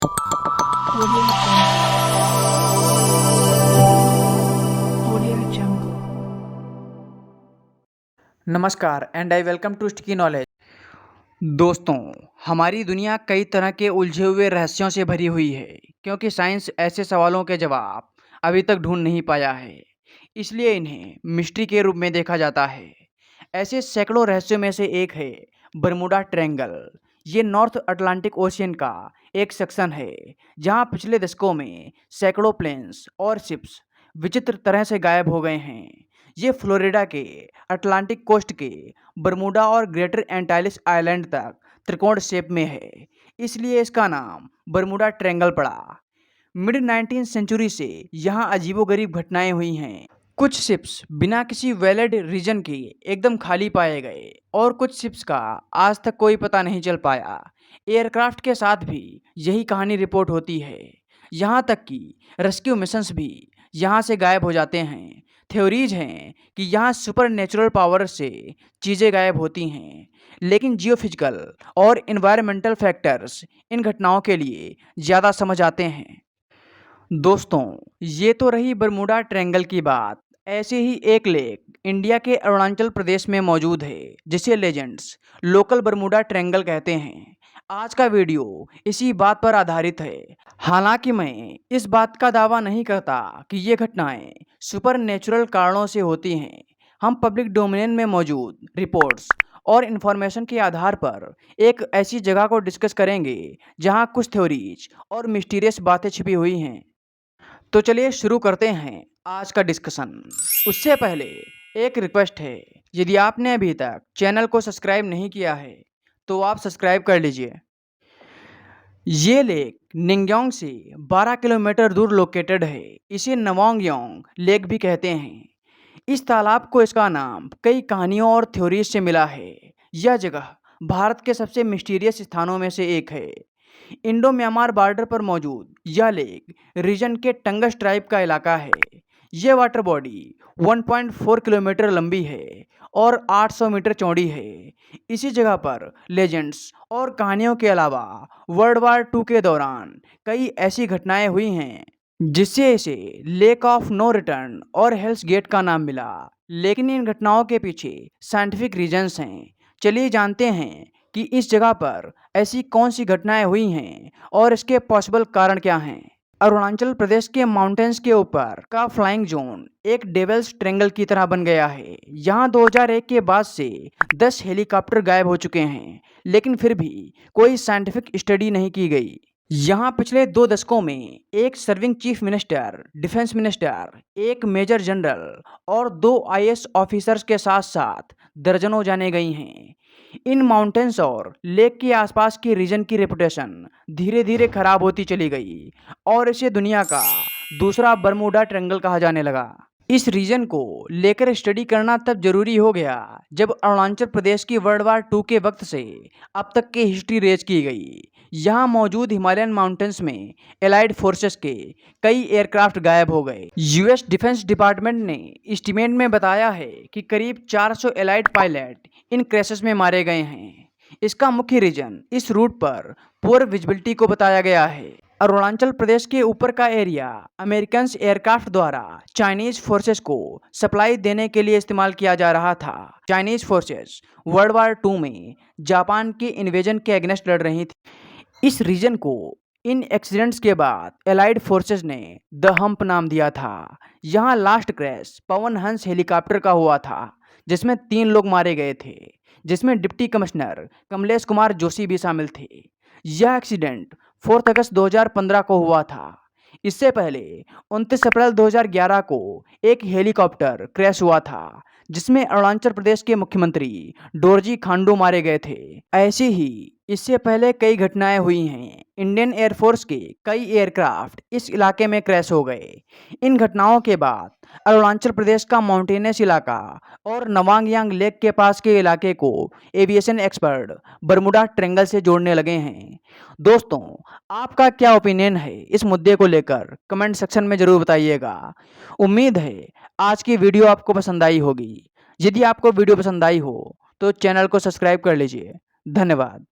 Audio Jungle. नमस्कार and I welcome to Sticky Knowledge. दोस्तों, हमारी दुनिया कई तरह के उलझे हुए रहस्यों से भरी हुई है, क्योंकि साइंस ऐसे सवालों के जवाब अभी तक ढूंढ नहीं पाया है। इसलिए इन्हें मिस्ट्री के रूप में देखा जाता है। ऐसे सैकड़ों रहस्यों में से एक है बरमूडा ट्रायंगल। ये नॉर्थ अटलांटिक ओशियन का एक सेक्शन है जहां पिछले दशकों में सैकड़ों प्लेन्स और शिप्स विचित्र तरह से गायब हो गए हैं। ये फ्लोरिडा के अटलांटिक कोस्ट के बरमूडा और ग्रेटर एंटाइलिस आइलैंड तक त्रिकोण शेप में है, इसलिए इसका नाम बरमूडा ट्रायंगल पड़ा। मिड 19th सेंचुरी से यहाँ अजीबोगरीब घटनाएं हुई हैं। कुछ शिप्स बिना किसी वैलिड रीजन के एकदम खाली पाए गए और कुछ शिप्स का आज तक कोई पता नहीं चल पाया। एयरक्राफ्ट के साथ भी यही कहानी रिपोर्ट होती है। यहाँ तक कि रेस्क्यू मिशंस भी यहाँ से गायब हो जाते हैं। थ्योरीज हैं कि यहाँ सुपर नेचुरल पावर से चीज़ें गायब होती हैं, लेकिन जियोफिजिकल और इन्वायरमेंटल फैक्टर्स इन घटनाओं के लिए ज़्यादा समझ आते हैं। दोस्तों, ये तो रही बरमूडा ट्रायंगल की बात। ऐसे ही एक लेक इंडिया के अरुणाचल प्रदेश में मौजूद है, जिसे लेजेंड्स लोकल बरमूडा ट्रायंगल कहते हैं। आज का वीडियो इसी बात पर आधारित है। हालांकि मैं इस बात का दावा नहीं करता कि ये घटनाएं सुपर नेचुरल कारणों से होती हैं। हम पब्लिक डोमेन में मौजूद रिपोर्ट्स और इन्फॉर्मेशन के आधार पर एक ऐसी जगह को डिस्कस करेंगे जहां कुछ थ्योरीज और मिस्टीरियस बातें छिपी हुई हैं। तो चलिए शुरू करते हैं आज का डिस्कशन। उससे पहले एक रिक्वेस्ट है, यदि आपने अभी तक चैनल को सब्सक्राइब नहीं किया है तो आप सब्सक्राइब कर लीजिए। ये लेक निंग्योंग से 12 किलोमीटर दूर लोकेटेड है। इसे नवांगयोंग लेक भी कहते हैं। इस तालाब को इसका नाम कई कहानियों और थ्योरीज से मिला है। यह जगह भारत के सबसे मिस्टीरियस स्थानों में से एक है। इंडो म्यांमार बॉर्डर पर मौजूद यह लेक रीजन के टंगस ट्राइब का इलाका है। यह वाटर बॉडी 1.4 किलोमीटर लंबी है और 800 मीटर चौड़ी है। इसी जगह पर लेजेंड्स और कहानियों के अलावा वर्ल्ड वॉर 2 के दौरान कई ऐसी घटनाएं हुई हैं जिससे इसे लेक ऑफ नो रिटर्न और हेल्स गेट का नाम मिला। लेकिन इन घटनाओं के पीछे साइंटिफिक रीजंस हैं। चलिए जानते हैं कि इस जगह पर ऐसी कौन सी घटनाएं हुई हैं और इसके पॉसिबल कारण क्या हैं। अरुणाचल प्रदेश के माउंटेन्स के ऊपर का फ्लाइंग जोन एक डेविल्स ट्रायंगल की तरह बन गया है। यहाँ 2001 के बाद से 10 हेलीकॉप्टर गायब हो चुके हैं, लेकिन फिर भी कोई साइंटिफिक स्टडी नहीं की गई। यहाँ पिछले 2 दशकों में एक serving chief minister, defence minister, एक मेजर जनरल और 2 आईएएस ऑफिसर्स के साथ साथ दर्जनों जाने गई हैं। इन माउंटेन्स और लेक के आसपास के रीजन की रेपुटेशन धीरे धीरे खराब होती चली गई और इसे दुनिया का दूसरा बरमूडा ट्रायंगल कहा जाने लगा। इस रीजन को लेकर स्टडी करना तब जरूरी हो गया जब अरुणाचल प्रदेश की वर्ल्ड वॉर 2 के वक्त से अब तक की हिस्ट्री रेज की गई। यहाँ मौजूद हिमालयन माउंटेन्स में एलाइड फोर्सेस के कई एयरक्राफ्ट गायब हो गए। यूएस डिफेंस डिपार्टमेंट ने एस्टीमेट में बताया है कि करीब 400 एलाइड पायलट इन क्रैशेस में मारे गए हैं। इसका मुख्य रीजन इस रूट पर पुअर विजिबिलिटी को बताया गया है। अरुणाचल प्रदेश के ऊपर का एरिया अमेरिकन एयरक्राफ्ट द्वारा चाइनीज फोर्सेस को सप्लाई देने के लिए इस्तेमाल किया जा रहा था। चाइनीज फोर्सेस वर्ल्ड वॉर 2 में जापान के इन्वेजन के अगेंस्ट लड़ रही थी। इस रीजन को इन एक्सीडेंट्स के बाद एलाइड फोर्सेस ने द हम्प नाम दिया था। यहाँ last crash Pawan Hans helicopter का हुआ था, जिसमें 3 लोग मारे गए थे, जिसमें डिप्टी कमिश्नर कमलेश कुमार जोशी भी शामिल थे। यह एक्सीडेंट 4 अगस्त 2015 को हुआ था। इससे पहले 29 अप्रैल 2011 को एक हेलीकॉप्टर क्रैश हुआ था, जिसमें अरुणाचल प्रदेश के मुख्यमंत्री डोरजी खांडू मारे गए थे। ऐसे ही इससे पहले कई घटनाएं हुई हैं। इंडियन एयरफोर्स के कई एयरक्राफ्ट इस इलाके में क्रैश हो गए। इन घटनाओं के बाद अरुणाचल प्रदेश का माउंटेनियस इलाका और नवांगयांग लेक के पास के इलाके को एविएशन एक्सपर्ट बरमूडा ट्रायंगल से जोड़ने लगे हैं। दोस्तों, आपका क्या ओपिनियन है इस मुद्दे को लेकर? कमेंट सेक्शन में ज़रूर बताइएगा। उम्मीद है आज की वीडियो आपको पसंद आई होगी। यदि आपको वीडियो पसंद आई हो तो चैनल को सब्सक्राइब कर लीजिए। धन्यवाद।